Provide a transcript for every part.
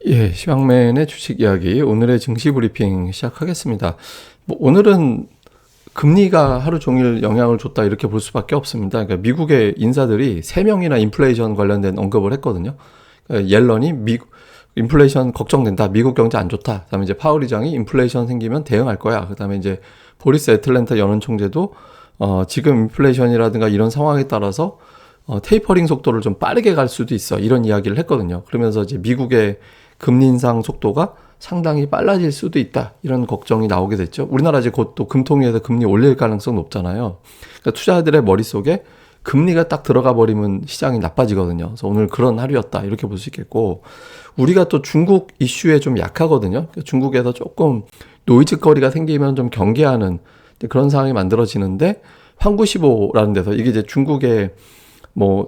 예, 시황맨의 주식 이야기 오늘의 증시 브리핑 시작하겠습니다. 오늘은 금리가 하루 종일 영향을 줬다 이렇게 볼 수밖에 없습니다. 그러니까 미국의 인사들이 3명이나 인플레이션 관련된 언급을 했거든요. 그러니까 옐런이 인플레이션 걱정된다. 미국 경제 안 좋다. 그다음에 이제 파월 의장이 인플레이션 생기면 대응할 거야. 그다음에 이제 보리스 애틀랜타 연은 총재도 지금 인플레이션이라든가 이런 상황에 따라서 테이퍼링 속도를 좀 빠르게 갈 수도 있어. 이런 이야기를 했거든요. 그러면서 이제 미국의 금리 인상 속도가 상당히 빨라질 수도 있다. 이런 걱정이 나오게 됐죠. 우리나라 이제 곧 또 금통위에서 금리 올릴 가능성 높잖아요. 그러니까 투자자들의 머릿속에 금리가 딱 들어가 버리면 시장이 나빠지거든요. 그래서 오늘 그런 하루였다. 이렇게 볼 수 있겠고, 우리가 또 중국 이슈에 좀 약하거든요. 그러니까 중국에서 조금 노이즈거리가 생기면 좀 경계하는 그런 상황이 만들어지는데, 황구시보라는 데서 이게 이제 중국의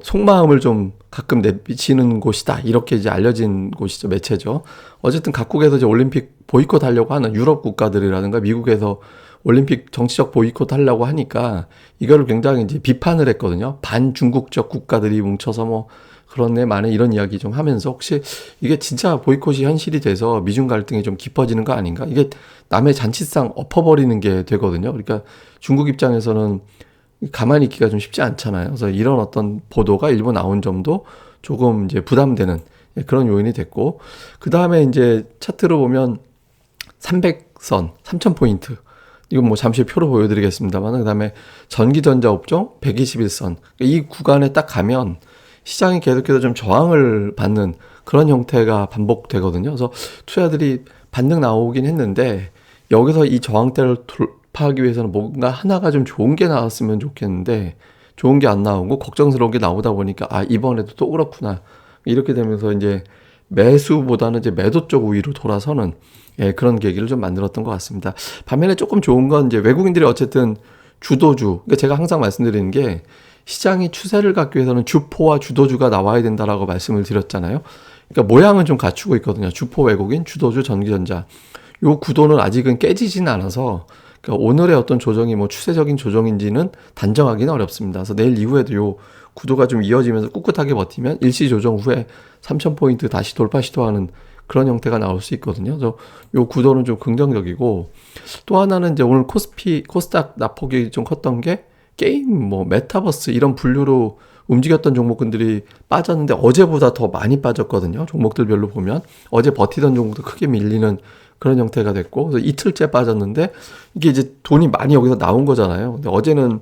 속마음을 좀 가끔 내비치는 곳이다. 이렇게 이제 알려진 곳이죠. 매체죠. 어쨌든 각국에서 이제 올림픽 보이콧 하려고 하는 유럽 국가들이라든가 미국에서 올림픽 정치적 보이콧 하려고 하니까 이거를 굉장히 이제 비판을 했거든요. 반중국적 국가들이 뭉쳐서 그렇네, 만에 이런 이야기 좀 하면서 혹시 이게 진짜 보이콧이 현실이 돼서 미중 갈등이 좀 깊어지는 거 아닌가? 이게 남의 잔치상 엎어버리는 게 되거든요. 그러니까 중국 입장에서는 가만히 있기가 좀 쉽지 않잖아요. 그래서 이런 어떤 보도가 일부 나온 점도 조금 이제 부담되는 그런 요인이 됐고, 그 다음에 이제 차트로 보면 300선, 3000포인트. 이건 잠시 표로 보여드리겠습니다만, 그 다음에 전기전자 업종 121선. 이 구간에 딱 가면 시장이 계속해서 좀 저항을 받는 그런 형태가 반복되거든요. 그래서 투자들이 반등 나오긴 했는데, 여기서 이 저항대를 파하기 위해서는 뭔가 하나가 좀 좋은 게 나왔으면 좋겠는데 좋은 게 안 나오고 걱정스러운 게 나오다 보니까 이번에도 또 그렇구나 이렇게 되면서 이제 매수보다는 이제 매도 쪽 우위로 돌아서는 그런 계기를 좀 만들었던 것 같습니다. 반면에 조금 좋은 건 이제 외국인들이 어쨌든 주도주, 그러니까 제가 항상 말씀드리는 게 시장이 추세를 갖기 위해서는 주포와 주도주가 나와야 된다라고 말씀을 드렸잖아요. 그러니까 모양은 좀 갖추고 있거든요. 주포 외국인, 주도주 전기전자. 요 구도는 아직은 깨지진 않아서, 그러니까 오늘의 어떤 조정이 추세적인 조정인지는 단정하기는 어렵습니다. 그래서 내일 이후에도 요 구도가 좀 이어지면서 꿋꿋하게 버티면 일시 조정 후에 3,000포인트 다시 돌파 시도하는 그런 형태가 나올 수 있거든요. 그래서 요 구도는 좀 긍정적이고, 또 하나는 이제 오늘 코스닥 낙폭이 좀 컸던 게 게임, 메타버스 이런 분류로 움직였던 종목군들이 빠졌는데 어제보다 더 많이 빠졌거든요. 종목들별로 보면 어제 버티던 종목도 크게 밀리는 그런 형태가 됐고, 그래서 이틀째 빠졌는데 이게 이제 돈이 많이 여기서 나온 거잖아요. 근데 어제는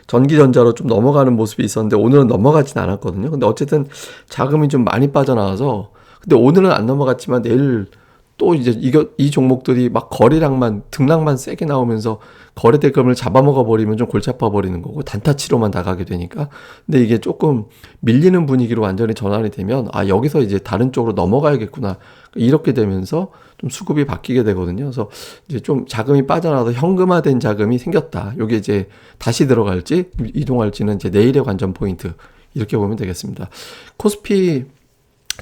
전기전자로 좀 넘어가는 모습이 있었는데 오늘은 넘어가진 않았거든요. 근데 어쨌든 자금이 좀 많이 빠져나와서, 근데 오늘은 안 넘어갔지만 내일 또 이제 이 종목들이 막 거래량만 등락만 세게 나오면서 거래 대금을 잡아먹어 버리면 좀 골치 아파 버리는 거고, 단타치로만 나가게 되니까. 근데 이게 조금 밀리는 분위기로 완전히 전환이 되면 여기서 이제 다른 쪽으로 넘어가야겠구나 이렇게 되면서 좀 수급이 바뀌게 되거든요. 그래서 이제 좀 자금이 빠져나와서 현금화된 자금이 생겼다. 요게 이제 다시 들어갈지 이동할지는 이제 내일의 관전 포인트 이렇게 보면 되겠습니다. 코스피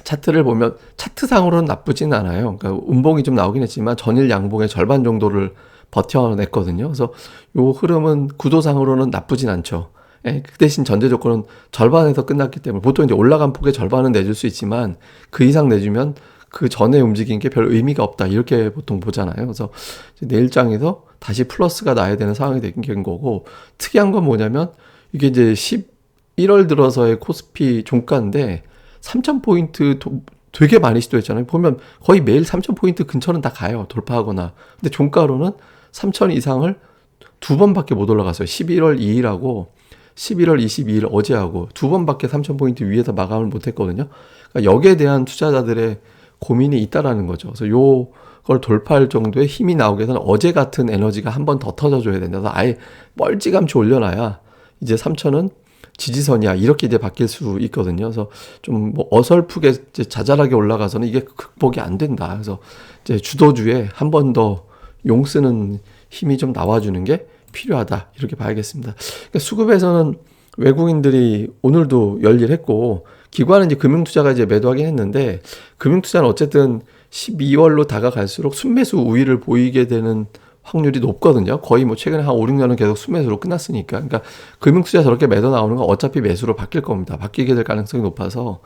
차트를 보면 차트상으로는 나쁘진 않아요. 그러니까 음봉이 좀 나오긴 했지만 전일 양봉의 절반 정도를 버텨냈거든요. 그래서 요 흐름은 구도상으로는 나쁘진 않죠. 그 대신 전제 조건은 절반에서 끝났기 때문에 보통 이제 올라간 폭의 절반은 내줄 수 있지만 그 이상 내주면 그 전에 움직인 게 별 의미가 없다 이렇게 보통 보잖아요. 그래서 내일장에서 다시 플러스가 나야 되는 상황이 된 거고, 특이한 건 뭐냐면 이게 이제 11월 들어서의 코스피 종가인데 3,000포인트 되게 많이 시도했잖아요. 보면 거의 매일 3,000포인트 근처는 다 가요. 돌파하거나. 근데 종가로는 3,000 이상을 두 번밖에 못 올라갔어요. 11월 2일하고 11월 22일 어제하고 두 번밖에 3,000포인트 위에서 마감을 못 했거든요. 그러니까 여기에 대한 투자자들의 고민이 있다라는 거죠. 그래서 요걸 돌파할 정도의 힘이 나오기 위해서는 어제 같은 에너지가 한 번 더 터져줘야 된다. 그래서 아예 멀찌감치 올려놔야 이제 3,000은 지지선이야 이렇게 이제 바뀔 수 있거든요. 그래서 좀 어설프게 이제 자잘하게 올라가서는 이게 극복이 안 된다. 그래서 이제 주도주에 한 번 더 용 쓰는 힘이 좀 나와주는 게 필요하다 이렇게 봐야겠습니다. 그러니까 수급에서는 외국인들이 오늘도 열일했고, 기관은 이제 금융투자가 이제 매도하긴 했는데, 금융투자는 어쨌든 12월로 다가갈수록 순매수 우위를 보이게 되는 확률이 높거든요. 거의 최근에 한 5, 6년은 계속 순매수로 끝났으니까. 그러니까 금융투자 저렇게 매도 나오는 건 어차피 매수로 바뀔 겁니다. 바뀌게 될 가능성이 높아서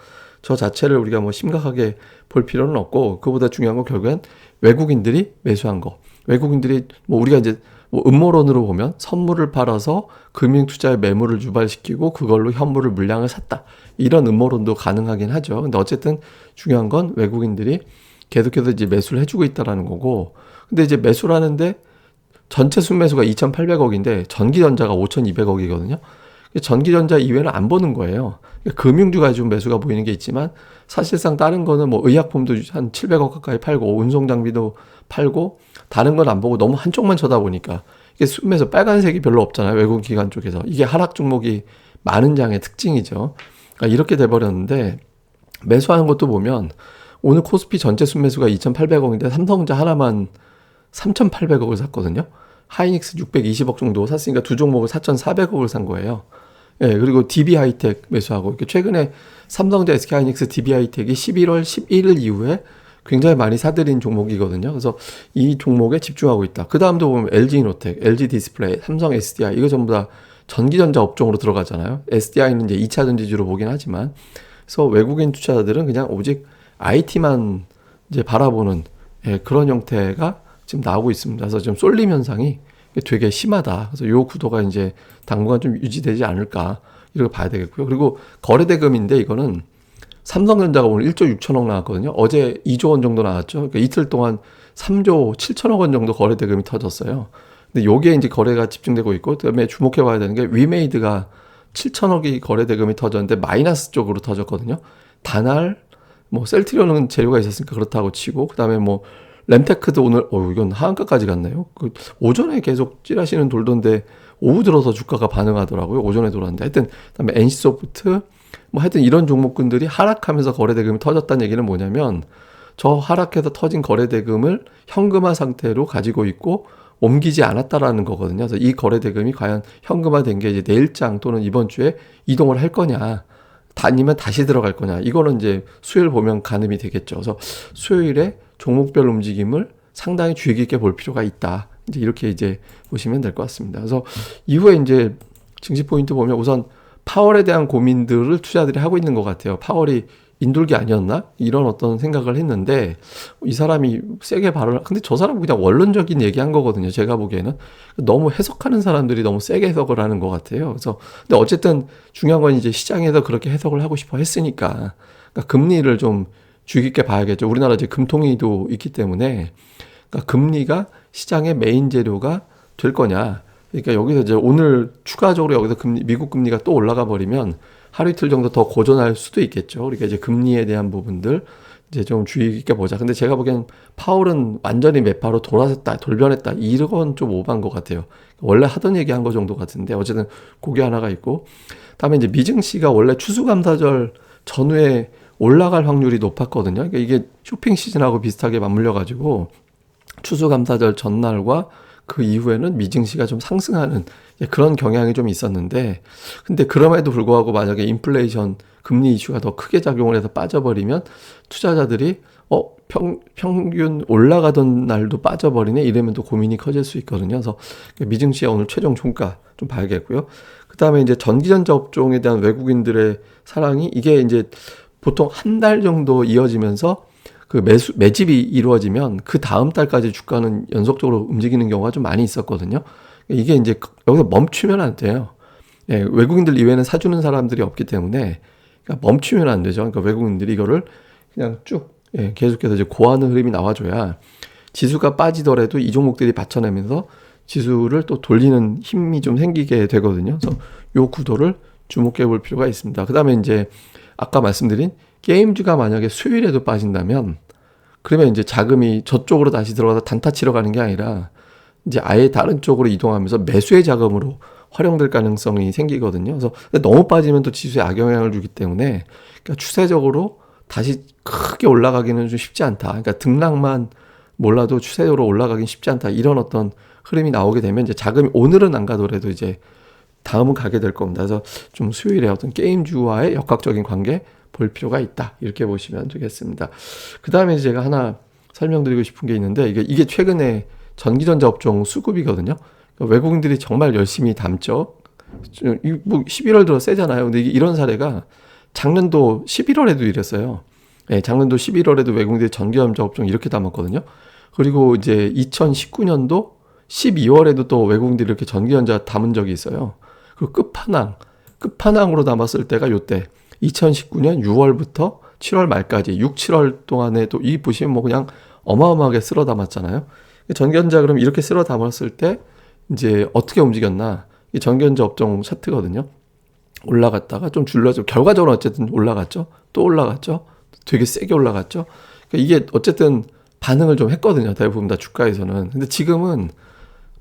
저 자체를 우리가 뭐 심각하게 볼 필요는 없고, 그보다 중요한 건 결국엔 외국인들이 매수한 거. 외국인들이 뭐 우리가 이제 뭐 음모론으로 보면 선물을 팔아서 금융투자에 매물을 유발시키고 그걸로 현물을 물량을 샀다. 이런 음모론도 가능하긴 하죠. 근데 어쨌든 중요한 건 외국인들이 계속해서 이제 매수를 해주고 있다라는 거고, 근데 이제 매수를 하는데 전체 순매수가 2,800억인데 전기전자가 5,200억이거든요. 전기전자 이외에는 안 보는 거예요. 금융주가 좀 매수가 보이는 게 있지만 사실상 다른 거는 뭐 의약품도 한 700억 가까이 팔고 운송장비도 팔고 다른 건 안 보고 너무 한쪽만 쳐다보니까 이게 순매수 빨간색이 별로 없잖아요. 외국 기관 쪽에서. 이게 하락 종목이 많은 장의 특징이죠. 그러니까 이렇게 돼버렸는데 매수하는 것도 보면 오늘 코스피 전체 순매수가 2,800억인데 삼성전자 하나만 3,800억을 샀거든요. 하이닉스 620억 정도 샀으니까 두 종목을 4,400억을 산 거예요. 예, 그리고 DB하이텍 매수하고, 이렇게 최근에 삼성전자, SK하이닉스, DB하이텍이 11월 11일 이후에 굉장히 많이 사들인 종목이거든요. 그래서 이 종목에 집중하고 있다. 그 다음도 보면 LG이노텍, LG디스플레이, 삼성 SDI, 이거 전부 다 전기전자 업종으로 들어가잖아요. SDI는 이제 2차 전지주로 보긴 하지만, 그래서 외국인 투자자들은 그냥 오직 IT만 이제 바라보는, 예, 그런 형태가 지금 나오고 있습니다. 그래서 지금 쏠림 현상이 되게 심하다. 그래서 요 구도가 이제 당분간 좀 유지되지 않을까, 이렇게 봐야 되겠고요. 그리고 거래대금인데 이거는 삼성전자가 오늘 1조 6천억 나왔거든요. 어제 2조 원 정도 나왔죠. 그러니까 이틀 동안 3조 7천억 원 정도 거래대금이 터졌어요. 근데 요게 이제 거래가 집중되고 있고, 그다음에 주목해 봐야 되는 게 위메이드가 7천억이 거래대금이 터졌는데 마이너스 쪽으로 터졌거든요. 단알, 뭐 셀트리온은 재료가 있었으니까 그렇다고 치고, 그다음에 뭐 램테크도 오늘 이건 하한가까지 갔네요. 그 오전에 계속 찌라시는 돌던데 오후 들어서 주가가 반응하더라고요. 오전에 돌았는데 하여튼, 그다음에 NC소프트, 뭐 하여튼 이런 종목군들이 하락하면서 거래대금이 터졌다는 얘기는 뭐냐면 저 하락해서 터진 거래대금을 현금화 상태로 가지고 있고 옮기지 않았다라는 거거든요. 그래서 이 거래대금이 과연 현금화된 게 이제 내일장 또는 이번 주에 이동을 할 거냐, 아니면 다시 들어갈 거냐, 이거는 이제 수요일 보면 가늠이 되겠죠. 그래서 수요일에 종목별 움직임을 상당히 주의 깊게 볼 필요가 있다. 이제 이렇게 이제 보시면 될 것 같습니다. 그래서 이후에 이제 증시 포인트 보면 우선 파월에 대한 고민들을 투자들이 하고 있는 것 같아요. 파월이 인둘기 아니었나? 이런 어떤 생각을 했는데 이 사람이 세게 근데 저 사람은 그냥 원론적인 얘기한 거거든요. 제가 보기에는 너무 해석하는 사람들이 너무 세게 해석을 하는 것 같아요. 그래서 근데 어쨌든 중요한 건 이제 시장에서 그렇게 해석을 하고 싶어 했으니까, 그러니까 금리를 좀 주의 깊게 봐야겠죠. 우리나라 이제 금통위도 있기 때문에, 그러니까 금리가 시장의 메인 재료가 될 거냐. 그러니까 여기서 이제 오늘 추가적으로 여기서 미국 금리가 또 올라가 버리면 하루 이틀 정도 더 고전할 수도 있겠죠. 그러니까 이제 금리에 대한 부분들 이제 좀 주의 깊게 보자. 근데 제가 보기엔 파월은 완전히 매파로 돌변했다. 이건 좀 오버한 것 같아요. 원래 하던 얘기 한 거 정도 같은데 어쨌든 그게 하나가 있고, 다음에 이제 미증시가 원래 추수감사절 전후에 올라갈 확률이 높았거든요. 그러니까 이게 쇼핑 시즌하고 비슷하게 맞물려 가지고 추수감사절 전날과 그 이후에는 미증시가 좀 상승하는 그런 경향이 좀 있었는데, 근데 그럼에도 불구하고 만약에 인플레이션 금리 이슈가 더 크게 작용을 해서 빠져버리면 투자자들이 평균 올라가던 날도 빠져버리네, 이러면 또 고민이 커질 수 있거든요. 그래서 미증시의 오늘 최종 종가 좀 봐야겠고요. 그 다음에 이제 전기전자 업종에 대한 외국인들의 사랑이 이게 이제 보통 한 달 정도 이어지면서 그 매집이 이루어지면 그 다음 달까지 주가는 연속적으로 움직이는 경우가 좀 많이 있었거든요. 이게 이제 여기서 멈추면 안 돼요. 예, 외국인들 이외에는 사주는 사람들이 없기 때문에, 그러니까 멈추면 안 되죠. 그러니까 외국인들이 이거를 그냥 쭉, 예, 계속해서 이제 고하는 흐름이 나와줘야 지수가 빠지더라도 이 종목들이 받쳐내면서 지수를 또 돌리는 힘이 좀 생기게 되거든요. 그래서 요 구도를 주목해 볼 필요가 있습니다. 그 다음에 이제 아까 말씀드린 게임주가 만약에 수요일에도 빠진다면 그러면 이제 자금이 저쪽으로 다시 들어가서 단타 치러 가는 게 아니라 이제 아예 다른 쪽으로 이동하면서 매수의 자금으로 활용될 가능성이 생기거든요. 그래서 너무 빠지면 또 지수에 악영향을 주기 때문에, 그러니까 추세적으로 다시 크게 올라가기는 좀 쉽지 않다. 그러니까 등락만 몰라도 추세적으로 올라가긴 쉽지 않다. 이런 어떤 흐름이 나오게 되면 이제 자금이 오늘은 안 가더라도 이제 다음은 가게 될 겁니다. 그래서 좀 수요일에 어떤 게임주와의 역학적인 관계 볼 필요가 있다. 이렇게 보시면 되겠습니다. 그 다음에 제가 하나 설명드리고 싶은 게 있는데, 이게 최근에 전기전자 업종 수급이거든요. 그러니까 외국인들이 정말 열심히 담죠. 뭐 11월 들어 세잖아요. 근데 이런 사례가 작년도 11월에도 이랬어요. 예, 작년도 11월에도 외국인들이 전기전자 업종 이렇게 담았거든요. 그리고 이제 2019년도 12월에도 또 외국인들이 이렇게 전기전자 담은 적이 있어요. 그 끝판왕으로 담았을 때가 요때 2019년 6월부터 7월 말까지 6, 7월 동안에 또 이 보시면 뭐 그냥 어마어마하게 쓸어 담았잖아요. 전기전자 그럼 이렇게 쓸어 담았을 때 이제 어떻게 움직였나? 이 전기전자 업종 차트거든요. 올라갔다가 좀 줄여서 결과적으로 어쨌든 올라갔죠. 또 올라갔죠. 되게 세게 올라갔죠. 그러니까 이게 어쨌든 반응을 좀 했거든요. 대부분 다 주가에서는. 근데 지금은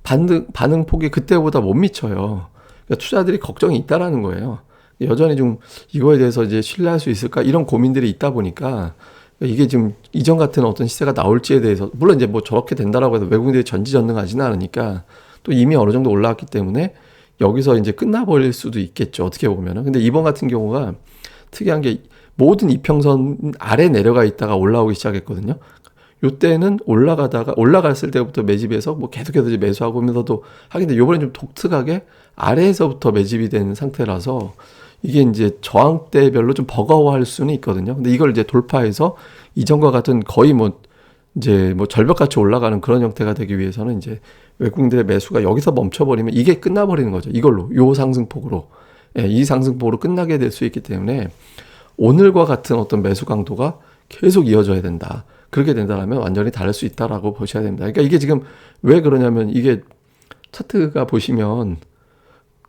반응 폭이 그때보다 못 미쳐요. 그러니까 투자들이 걱정이 있다라는 거예요. 여전히 좀 이거에 대해서 이제 신뢰할 수 있을까 이런 고민들이 있다 보니까 이게 지금 이전 같은 어떤 시세가 나올지에 대해서 물론 이제 뭐 저렇게 된다라고 해서 외국인들이 전지전능하지는 않으니까 또 이미 어느 정도 올라왔기 때문에 여기서 이제 끝나버릴 수도 있겠죠. 어떻게 보면은. 근데 이번 같은 경우가 특이한 게 모든 이평선 아래 내려가 있다가 올라오기 시작했거든요. 요때는 올라갔을 때부터 매집해서 뭐 계속해서 이제 매수하고 하면서도 하긴데 요번엔 좀 독특하게 아래에서부터 매집이 된 상태라서 이게 이제 저항대별로 좀 버거워할 수는 있거든요. 근데 이걸 이제 돌파해서 이전과 같은 거의 뭐 이제 뭐 절벽같이 올라가는 그런 형태가 되기 위해서는 이제 외국인들의 매수가 여기서 멈춰버리면 이게 끝나버리는 거죠. 이걸로 요 상승폭으로 이 상승폭으로 끝나게 될 수 있기 때문에 오늘과 같은 어떤 매수 강도가 계속 이어져야 된다. 그렇게 된다면 완전히 다를 수 있다라고 보셔야 됩니다. 그러니까 이게 지금 왜 그러냐면 이게 차트가 보시면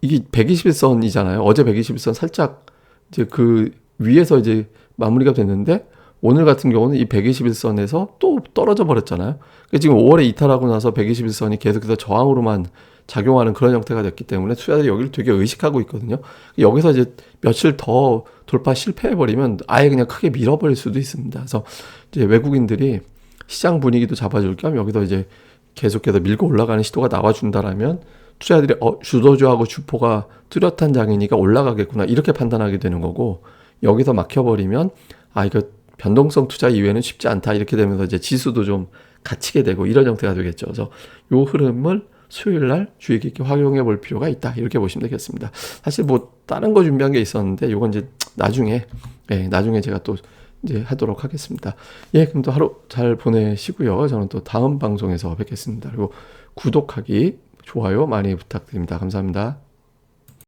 이게 121선이잖아요. 어제 121선 살짝 이제 그 위에서 이제 마무리가 됐는데 오늘 같은 경우는 이 121선에서 또 떨어져 버렸잖아요. 그러니까 지금 5월에 이탈하고 나서 121선이 계속해서 저항으로만 작용하는 그런 형태가 됐기 때문에 투자자들이 여기를 되게 의식하고 있거든요. 여기서 이제 며칠 더 돌파 실패해버리면 아예 그냥 크게 밀어버릴 수도 있습니다. 그래서 이제 외국인들이 시장 분위기도 잡아줄 겸 여기서 이제 계속해서 밀고 올라가는 시도가 나와준다라면 투자자들이 주도주하고 주포가 뚜렷한 장이니까 올라가겠구나 이렇게 판단하게 되는 거고 여기서 막혀버리면 이거 변동성 투자 이외에는 쉽지 않다 이렇게 되면서 이제 지수도 좀 갇히게 되고 이런 형태가 되겠죠. 그래서 요 흐름을 수요일 날 주의 깊게 활용해 볼 필요가 있다 이렇게 보시면 되겠습니다. 사실 뭐 다른 거 준비한 게 있었는데 요건 이제 나중에 제가 또 이제 하도록 하겠습니다. 그럼 또 하루 잘 보내시고요. 저는 또 다음 방송에서 뵙겠습니다. 그리고 구독하기, 좋아요 많이 부탁드립니다. 감사합니다.